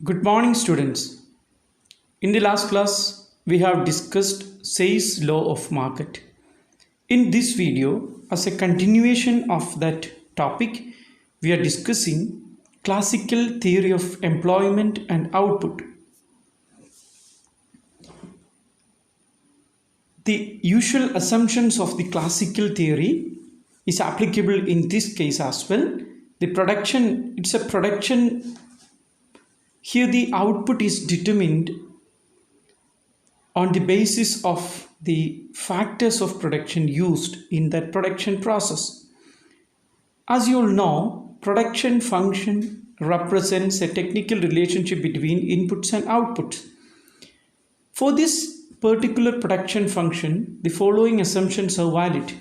Good morning, students. In the last class, we have discussed Say's law of market. In this video, as a continuation of that topic, we are discussing classical theory of employment and output. The usual assumptions of the classical theory is applicable in this case as well. The production, it's a production. Here the output is determined on the basis of the factors of production used in that production process. As you all know, production function represents a technical relationship between inputs and outputs. For this particular production function, the following assumptions are valid.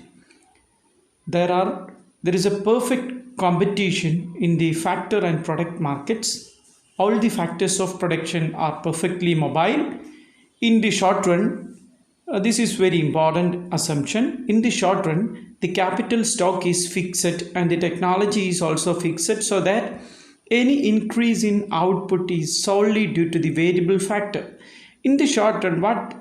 There is a perfect competition in the factor and product markets. All the factors of production are perfectly mobile. In the short run, this is very important assumption. In the short run, the capital stock is fixed and the technology is also fixed, so that any increase in output is solely due to the variable factor. In the short run, what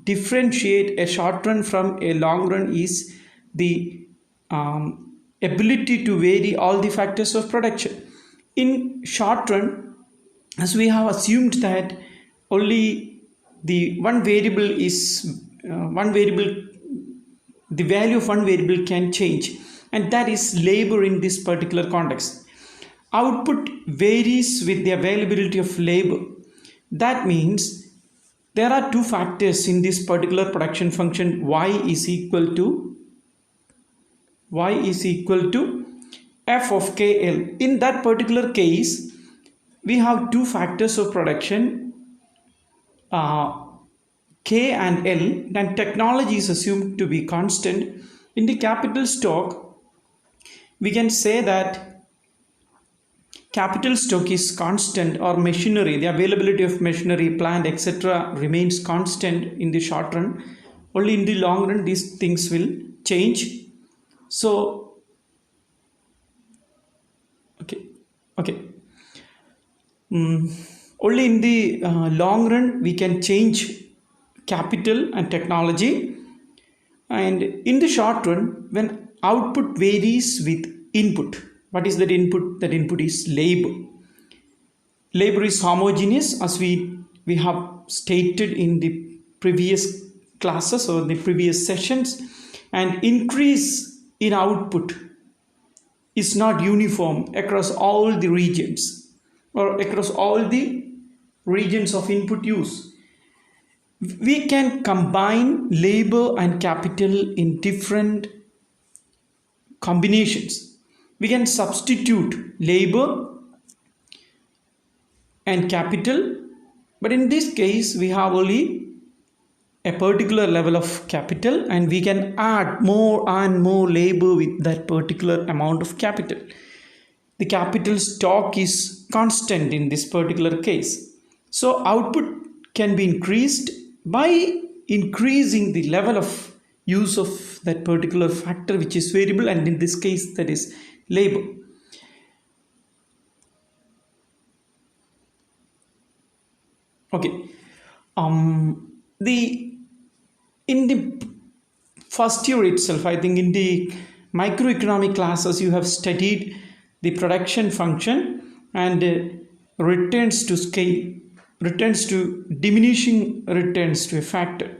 differentiate a short run from a long run is the ability to vary all the factors of production. In short run, as we have assumed that only the value of one variable can change, and that is labor in this particular context. Output varies with the availability of labor. That means there are two factors in this particular production function. Y is equal to f of KL. In that particular case, we have two factors of production, K and L, and technology is assumed to be constant. In the capital stock, we can say that capital stock is constant, or machinery, the availability of machinery, plant, etc. remains constant in the short run. Only in the long run, these things will change. So, okay. Only in the long run we can change capital and technology, and in the short run, when output varies with input. What is that input? That input is labor. Labor is homogeneous, as we have stated in the previous classes or the previous sessions, and increase in output is not uniform across all the regions or across all the regions of input use. We can combine labor and capital in different combinations. We can substitute labor and capital, but in this case we have only a particular level of capital, and we can add more and more labor with that particular amount of capital. The capital stock is constant in this particular case. So output can be increased by increasing the level of use of that particular factor, which is variable, and in this case that is labor. Okay. In the first year itself, I think in the microeconomic classes, you have studied the production function and returns to scale, returns to diminishing returns to a factor.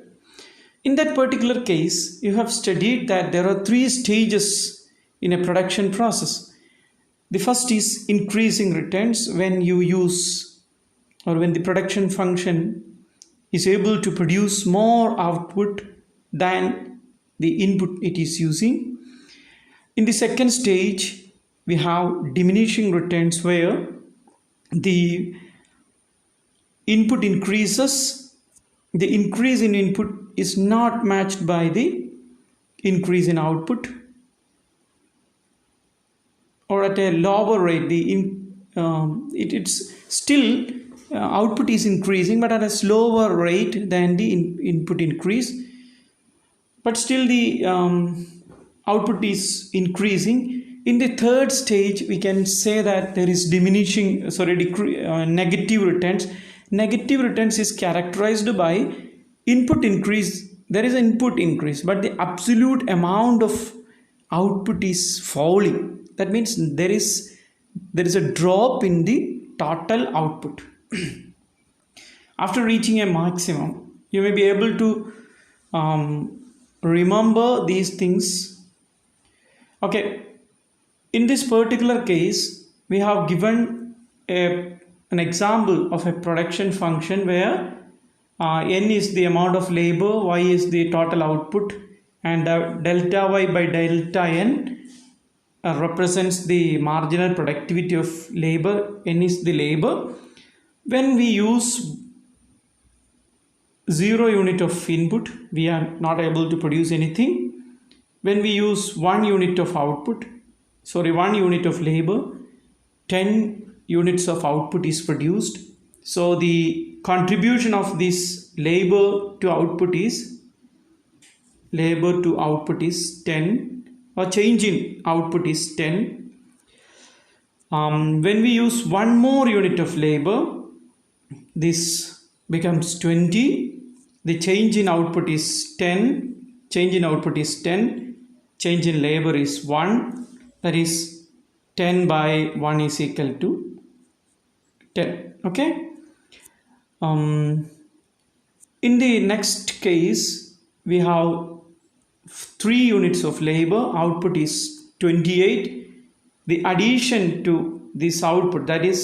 In that particular case, you have studied that there are three stages in a production process. The first is increasing returns, when you use, or when the production function is able to produce more output than the input it is using. In the second stage, we have diminishing returns, where the input increases, the increase in input is not matched by the increase in output, or at a lower rate. It's still output is increasing, but at a slower rate than the input increase, but still the output is increasing. in the third stage, we can say that there is negative returns. Negative returns is characterized by input increase. There is an input increase, but the absolute amount of output is falling. That means there is a drop in the total output. After reaching a maximum, you may be able to remember these things. Okay, in this particular case, we have given an example of a production function where n is the amount of labor, y is the total output, and delta y by delta n represents the marginal productivity of labor. N is the labor. When we use 0 unit of input, we are not able to produce anything. When we use 1 unit of output, 1 unit of labor, 10 units of output is produced. So the contribution of this labor to output is 10, or change in output is 10. When we use 1 more unit of labor, this becomes 20. The change in output is 10. Change in output is 10. Change in labor is 1. That is 10 by 1 is equal to 10. Okay. In the next case, we have 3 units of labor. Output is 28. The addition to this output, that is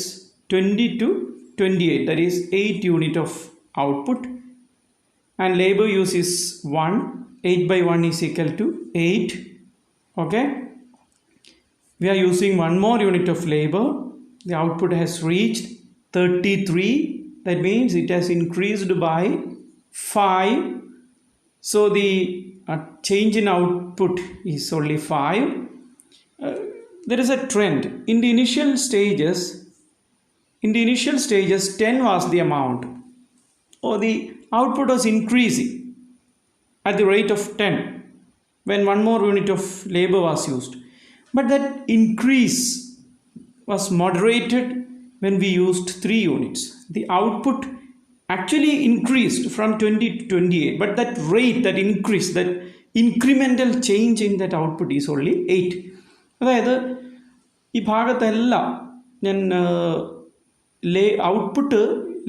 20 to 28, that is 8 unit of output, and labor use is 1. 8 by 1 is equal to 8. Okay, we are using 1 more unit of labor. The output has reached 33. That means it has increased by 5. So the change in output is only 5. There is a trend. In the initial stages, 10 was the amount, or the output was increasing at the rate of 10 when 1 more unit of labor was used. But that increase was moderated when we used 3 units. The output actually increased from 20 to 28, but that rate, that increase, that incremental change in that output is only 8. അതായത് ഈ ഭാഗത്തെല്ലാം ഞാൻ output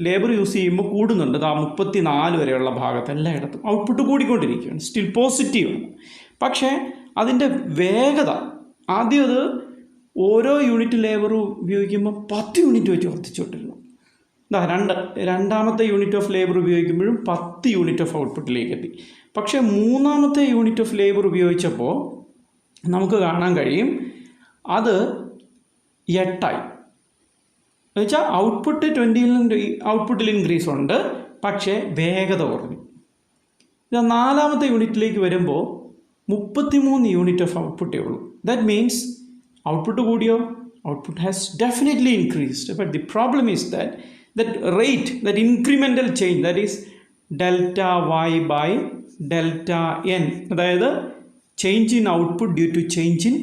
labour use ചെയ്യുമ്പോൾ കൂടുന്നുണ്ട്. ആ 34 വരെയുള്ള ഭാഗത്ത് എല്ലായിടത്തും output കൂടിക്കൊണ്ടിരിക്കുകയാണ്, സ്റ്റിൽ പോസിറ്റീവാണ്. പക്ഷേ അതിൻ്റെ വേഗത, ആദ്യം അത് ഓരോ യൂണിറ്റ് ലേബർ ഉപയോഗിക്കുമ്പോൾ 10 യൂണിറ്റ് വെച്ച് വർദ്ധിച്ചുകൊണ്ടിരുന്നു. രണ്ടാമത്തെ യൂണിറ്റ് ഓഫ് ലേബർ ഉപയോഗിക്കുമ്പോഴും 10 യൂണിറ്റ് ഓഫ് ഔട്ട്പുട്ടിലേക്ക് എത്തി. പക്ഷേ മൂന്നാമത്തെ യൂണിറ്റ് ഓഫ് ലേബർ ഉപയോഗിച്ചപ്പോൾ നമുക്ക് കാണാൻ കഴിയും അത് 8ആയി. എന്നുവെച്ചാൽ ഔട്ട്പുട്ട് 20 ഔട്ട്പുട്ടിൽ ഇൻക്രീസ് ഉണ്ട്, പക്ഷേ വേഗത കുറഞ്ഞു. ഇത് നാലാമത്തെ യൂണിറ്റിലേക്ക് വരുമ്പോൾ 33 യൂണിറ്റ് ഓഫ് ഔട്ട്പുട്ടേ ഉള്ളൂ. ദാറ്റ് മീൻസ് ഔട്ട്പുട്ട് കൂടിയോ? Output has definitely increased. But the problem is that rate, that incremental change, that is delta y by delta n, അതായത് change in output due to change in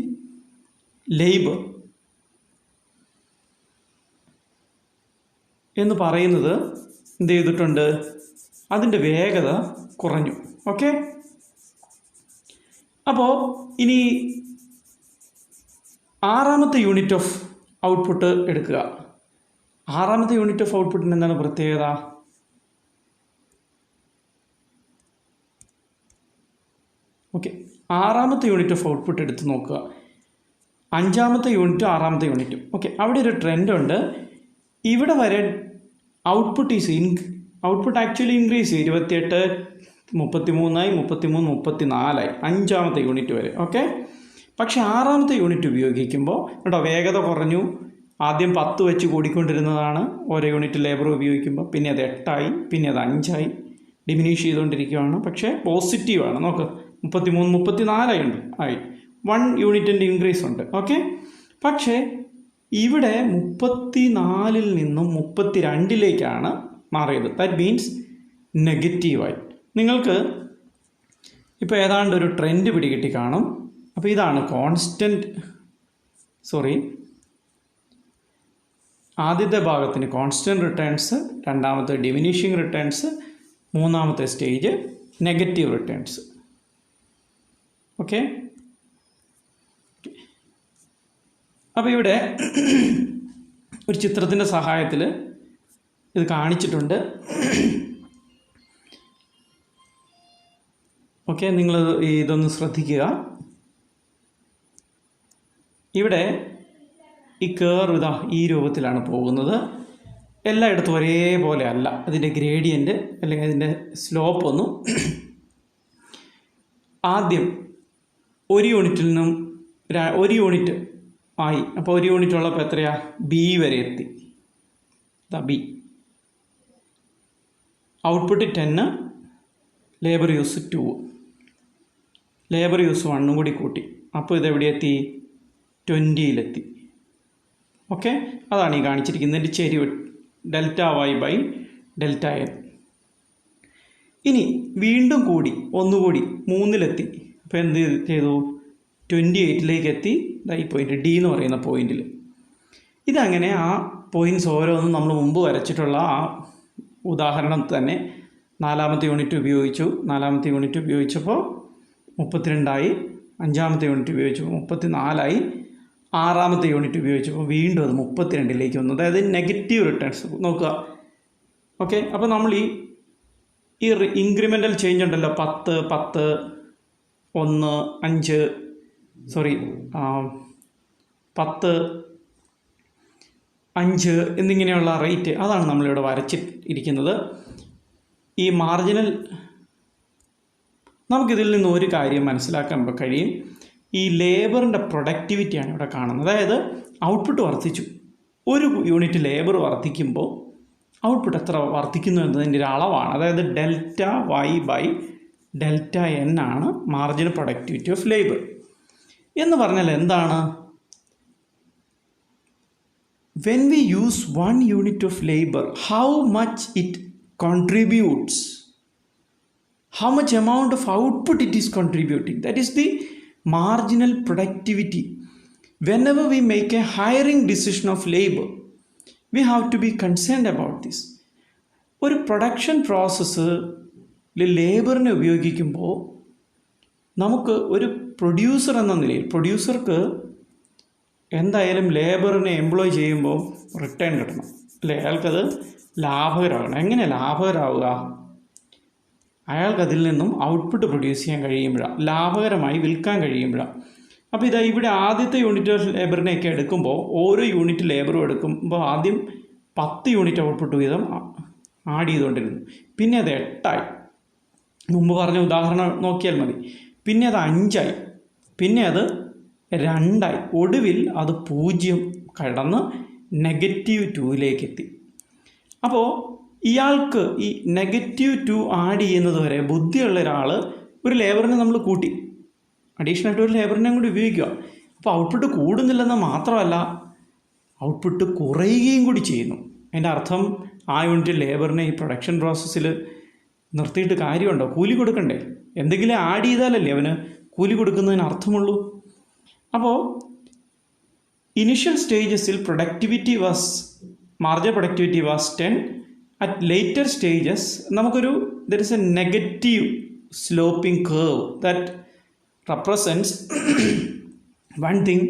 labour എന്ന് പറയുന്നത് എന്ത് ചെയ്തിട്ടുണ്ട്? അതിൻ്റെ വേഗത കുറഞ്ഞു. Okay, അപ്പോൾ ഇനി ആറാമത്തെ യൂണിറ്റ് ഓഫ് ഔട്ട്പുട്ട് എടുക്കുക. ആറാമത്തെ യൂണിറ്റ് ഓഫ് ഔട്ട്പുട്ടിന് എന്താണ് പ്രത്യേകത? ഓക്കെ, ആറാമത്തെ യൂണിറ്റ് ഓഫ് ഔട്ട്പുട്ട് എടുത്ത് നോക്കുക. 5ാമത്തെ യൂണിറ്റും 6ാമത്തെ യൂണിറ്റും. ഓക്കെ, അവിടെ ഒരു ട്രെൻഡ് ഉണ്ട്. ഇവിടെ വരെ ഔട്ട്പുട്ട് ആക്ച്വലി ഇൻക്രീസ് ചെയ്യും. 28, 33, 34 5ാമത്തെ യൂണിറ്റ് വരെ. ഓക്കെ, പക്ഷെ 6ാമത്തെ യൂണിറ്റ് ഉപയോഗിക്കുമ്പോൾ കേട്ടോ വേഗത കുറഞ്ഞു. ആദ്യം 10 വെച്ച് കൂടിക്കൊണ്ടിരുന്നതാണ് ഓരോ യൂണിറ്റ് ലേബർ ഉപയോഗിക്കുമ്പോൾ, പിന്നെ അത് 8ആയി, പിന്നെ അത് 5ആയി, ഡിമിനിഷ് ചെയ്തുകൊണ്ടിരിക്കുകയാണ്. പക്ഷേ പോസിറ്റീവാണ്. നോക്ക്, 33, 34 ആയി. 1 യൂണിറ്റിൻ്റെ ഇൻക്രീസ് ഉണ്ട്. ഓക്കെ, പക്ഷേ ഇവിടെ 34-ൽ നിന്നും 32-ലേക്കാണ് മാറിയത്. ദാറ്റ് മീൻസ് നെഗറ്റീവായി. നിങ്ങൾക്ക് ഇപ്പോൾ ഏതാണ്ട് ഒരു ട്രെൻഡ് പിടികിട്ടി കാണും. അപ്പോൾ ഇതാണ് കോൺസ്റ്റൻറ്റ് ആദ്യത്തെ ഭാഗത്തിന് കോൺസ്റ്റൻറ്റ് റിട്ടേൺസ്, രണ്ടാമത്തെ ഡിമിനിഷിങ് റിട്ടേൺസ്, മൂന്നാമത്തെ സ്റ്റേജ് നെഗറ്റീവ് റിട്ടേൺസ്. ഓക്കെ. അപ്പോൾ ഇവിടെ ഒരു ചിത്രത്തിൻ്റെ സഹായത്തിൽ ഇത് കാണിച്ചിട്ടുണ്ട്. ഓക്കെ, നിങ്ങൾ ഇതൊന്ന് ശ്രദ്ധിക്കുക. ഇവിടെ ഈ കർവ് ഇതാ ഈ രൂപത്തിലാണ് പോകുന്നത്. എല്ലായിടത്തും ഒരേപോലെ അല്ല അതിൻ്റെ ഗ്രേഡിയൻ്റ് അല്ലെങ്കിൽ അതിൻ്റെ സ്ലോപ്പ് ഒന്നും. ആദ്യം ഒരു യൂണിറ്റിൽ നിന്നും 1 യൂണിറ്റ് ആയി. അപ്പോൾ 1 യൂണിറ്റ് ഉള്ളപ്പോൾ എത്രയാ? ബി വരെ എത്തി. B output 10, labour use 2, labour use 1 കൂടി കൂട്ടി. അപ്പോൾ ഇതെവിടെ എത്തി? 20-ലെത്തി. ഓക്കെ, അതാണ് ഈ കാണിച്ചിരിക്കുന്നതിൻ്റെ ചെരിവ് ΔY/ΔN. ഇനി വീണ്ടും കൂടി ഒന്നുകൂടി 3-ലെത്തി. അപ്പോൾ എന്ത് ചെയ്തു? 28-ലേക്ക് എത്തി. ഈ പോയിന്റ് ഡി എന്ന് പറയുന്ന പോയിന്റിൽ. ഇതങ്ങനെ ആ പോയിന്റ്സ് ഓരോന്നും നമ്മൾ മുമ്പ് വരച്ചിട്ടുള്ള ആ ഉദാഹരണം തന്നെ 4ാമത്തെ യൂണിറ്റ് ഉപയോഗിച്ചു. 4ാമത്തെ യൂണിറ്റ് ഉപയോഗിച്ചപ്പോൾ 32ആയി. 5ാമത്തെ യൂണിറ്റ് ഉപയോഗിച്ചപ്പോൾ 34ആയി. 6ാമത്തെ യൂണിറ്റ് ഉപയോഗിച്ചപ്പോൾ വീണ്ടും അത് 32ലേക്ക് വന്നു. അതായത് നെഗറ്റീവ് റിട്ടേൺസ് നോക്കുക. ഓക്കെ, അപ്പോൾ നമ്മൾ ഈ ഇൻക്രിമെൻ്റൽ ചേഞ്ച് ഉണ്ടല്ലോ, 10, 10, 1, 5, 10, 5 എന്നിങ്ങനെയുള്ള റേറ്റ്, അതാണ് നമ്മളിവിടെ വരച്ചിരിക്കുന്നത്. ഈ മാർജിനൽ, നമുക്കിതിൽ നിന്ന് ഒരു കാര്യം മനസ്സിലാക്കാൻ കഴിയും. ഈ ലേബറിൻ്റെ പ്രൊഡക്ടിവിറ്റിയാണ് ഇവിടെ കാണുന്നത്. അതായത് ഔട്ട്പുട്ട് വർദ്ധിച്ചു. 1 യൂണിറ്റ് ലേബർ വർദ്ധിക്കുമ്പോൾ ഔട്ട്പുട്ട് എത്ര വർദ്ധിക്കുന്നു എന്നതിൻ്റെ ഒരു അളവാണ്. അതായത് ΔY/ΔN ആണ് മാർജിനൽ പ്രൊഡക്ടിവിറ്റി ഓഫ് ലേബർ. എന്ന് പറഞ്ഞാൽ എന്താണ്? When we use 1 unit of labor, how much it contributes, how much amount of output it is contributing, that is the marginal productivity. Whenever we make a hiring decision of labor, we have to be concerned about this. ഒരു production process ലേബറിനെ ഉപയോഗിക്കുമ്പോൾ നമുക്ക് ഒരു producer എന്ന നിലയിൽ, പ്രൊഡ്യൂസർക്ക് എന്തായാലും ലേബറിനെ employ ചെയ്യുമ്പോൾ return കിട്ടണം അല്ലേ? അയാൾക്കത് ലാഭകരമാകണം. എങ്ങനെ ലാഭകരമാവുക? അയാൾക്കതിൽ നിന്നും ഔട്ട്പുട്ട് പ്രൊഡ്യൂസ് ചെയ്യാൻ കഴിയുമ്പോഴാണ്, ലാഭകരമായി വിൽക്കാൻ കഴിയുമ്പോഴാണ്. അപ്പോൾ ഇതാ ഇവിടെ ആദ്യത്തെ യൂണിറ്റ് ലേബറിനെയൊക്കെ എടുക്കുമ്പോൾ, ഓരോ യൂണിറ്റ് ലേബറും എടുക്കുമ്പോൾ ആദ്യം 10 യൂണിറ്റ് ഔട്ട്പുട്ട് വീതം ആഡ് ചെയ്തുകൊണ്ടിരുന്നു. പിന്നെ അത് 8ആയി. മുമ്പ് പറഞ്ഞ ഉദാഹരണം നോക്കിയാൽ മതി. പിന്നെ അത് 5ആയി. പിന്നെ അത് 2ആയി. ഒടുവിൽ അത് 0 കടന്ന് -2ലേക്ക് എത്തി. അപ്പോൾ ഇയാൾക്ക് ഈ -2 ആഡ് ചെയ്യുന്നത് വരെ ബുദ്ധിയുള്ള ഒരാൾ ഒരു ലേബറിനെ നമ്മൾ കൂട്ടി, അഡീഷണലായിട്ട് ഒരു ലേബറിനെ കൂടി ഉപയോഗിക്കുക. അപ്പോൾ ഔട്ട്പുട്ട് കൂടുന്നില്ലെന്ന് മാത്രമല്ല, ഔട്ട്പുട്ട് കുറയുകയും കൂടി ചെയ്യുന്നു. അതിൻ്റെ അർത്ഥം ആ യൂണിറ്റ് ലേബറിനെ ഈ പ്രൊഡക്ഷൻ പ്രോസസ്സിൽ നിർത്തിയിട്ട് കാര്യമുണ്ടോ? കൂലി കൊടുക്കണ്ടേ? എന്തെങ്കിലും ആഡ് ചെയ്താലല്ലേ അവന് കൂലി കൊടുക്കുന്നതിന് അർത്ഥമുള്ളൂ. അപ്പോൾ ഇനിഷ്യൽ സ്റ്റേജസിൽ marginal productivity was 10. At later stages നമുക്കൊരു there is a negative sloping curve that represents one thing.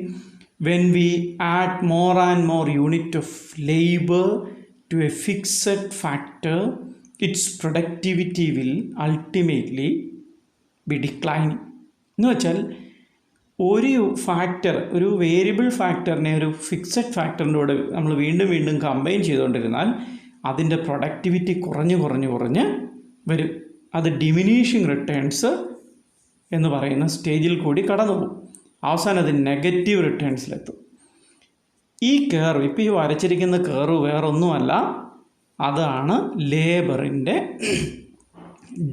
When we add more and more unit of labor to a fixed factor, its productivity will ultimately be declining. എന്ന് വെച്ചാൽ ഒരു factor, ഒരു variable ഫാക്ടറിനെ ഒരു fixed ഫാക്ടറിൻ്റെ കൂടെ നമ്മൾ വീണ്ടും വീണ്ടും combine ചെയ്തുകൊണ്ടിരുന്നാൽ അതിൻ്റെ പ്രൊഡക്ടിവിറ്റി കുറഞ്ഞ് വരും. അത് ഡിമിനിഷിങ് റിട്ടേൺസ് എന്ന് പറയുന്ന സ്റ്റേജിൽ കൂടി കടന്നു പോകും. അവസാനം അത് നെഗറ്റീവ് റിട്ടേൺസിലെത്തും. ഈ കർവ്, ഇപ്പോൾ ഈ വരച്ചിരിക്കുന്ന കർവ് വേറൊന്നുമല്ല, അതാണ് ലേബറിൻ്റെ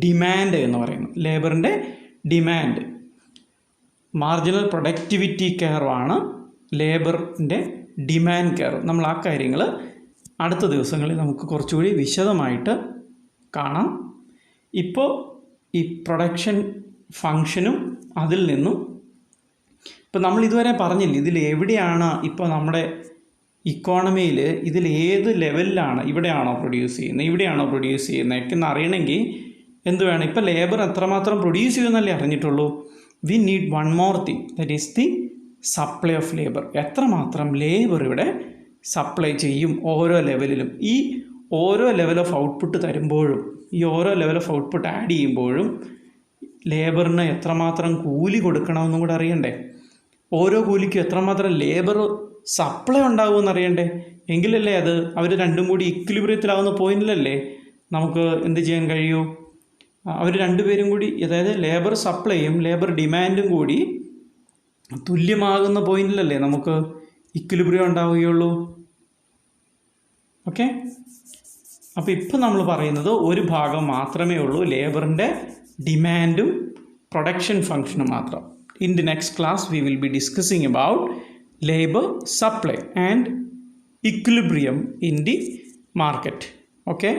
ഡിമാൻഡ് എന്ന് പറയുന്നത്. ലേബറിൻ്റെ ഡിമാൻഡ്, മാർജിനൽ പ്രൊഡക്ടിവിറ്റി കർവാണ് ലേബറിൻ്റെ ഡിമാൻഡ് കർവ്. നമ്മൾ ആ കാര്യങ്ങൾ അടുത്ത ദിവസങ്ങളിൽ നമുക്ക് കുറച്ചുകൂടി വിശദമായിട്ട് കാണാം. ഇപ്പോൾ ഈ പ്രൊഡക്ഷൻ ഫങ്ഷനും അതിൽ നിന്നും ഇപ്പം നമ്മൾ ഇതുവരെ പറഞ്ഞില്ല ഇതിൽ എവിടെയാണ് ഇപ്പോൾ നമ്മുടെ ഇക്കോണമിയിൽ ഇതിൽ ഏത് ലെവലിലാണ്, ഇവിടെയാണോ പ്രൊഡ്യൂസ് ചെയ്യുന്നത്, ഇവിടെയാണോ പ്രൊഡ്യൂസ് ചെയ്യുന്നത് ഒക്കെ എന്ന് അറിയണമെങ്കിൽ എന്ത് വേണം? ഇപ്പോൾ ലേബർ എത്രമാത്രം പ്രൊഡ്യൂസ് ചെയ്യുമെന്നല്ലേ അറിഞ്ഞിട്ടുള്ളൂ. We need one more thing, that is the supply of labour. എത്രമാത്രം ലേബർ ഇവിടെ സപ്ലൈ ചെയ്യും ഓരോ ലെവലിലും. ഈ ഓരോ ലെവൽ ഓഫ് ഔട്ട്പുട്ട് തരുമ്പോഴും, ഈ ഓരോ ലെവൽ ഓഫ് ഔട്ട്പുട്ട് ആഡ് ചെയ്യുമ്പോഴും ലേബറിന് എത്രമാത്രം കൂലി കൊടുക്കണമെന്നും കൂടെ അറിയണ്ടേ? ഓരോ കൂലിക്കും എത്രമാത്രം ലേബർ സപ്ലൈ ഉണ്ടാകുമെന്ന് അറിയണ്ടേ? എങ്കിലല്ലേ അത് അവർ രണ്ടും കൂടി ഇക്വിലിബ്രിയത്തിലാവുന്ന പോയിന്റിലല്ലേ നമുക്ക് എന്ത് ചെയ്യാൻ കഴിയൂ? അവർ രണ്ടുപേരും കൂടി, അതായത് ലേബർ സപ്ലൈയും ലേബർ ഡിമാൻഡും കൂടി തുല്യമാകുന്ന പോയിന്റിലല്ലേ നമുക്ക് ഇക്വിലിബ്രിയം ഉണ്ടാവുകയുള്ളൂ. ഓക്കെ, അപ്പോൾ ഇപ്പം നമ്മൾ പറയുന്നത് ഒരു ഭാഗം മാത്രമേ ഉള്ളൂ, ലേബറിൻ്റെ ഡിമാൻഡും പ്രൊഡക്ഷൻ ഫങ്ഷനും മാത്രം. In the next class, we will be discussing about labor supply and equilibrium in the market. Okay.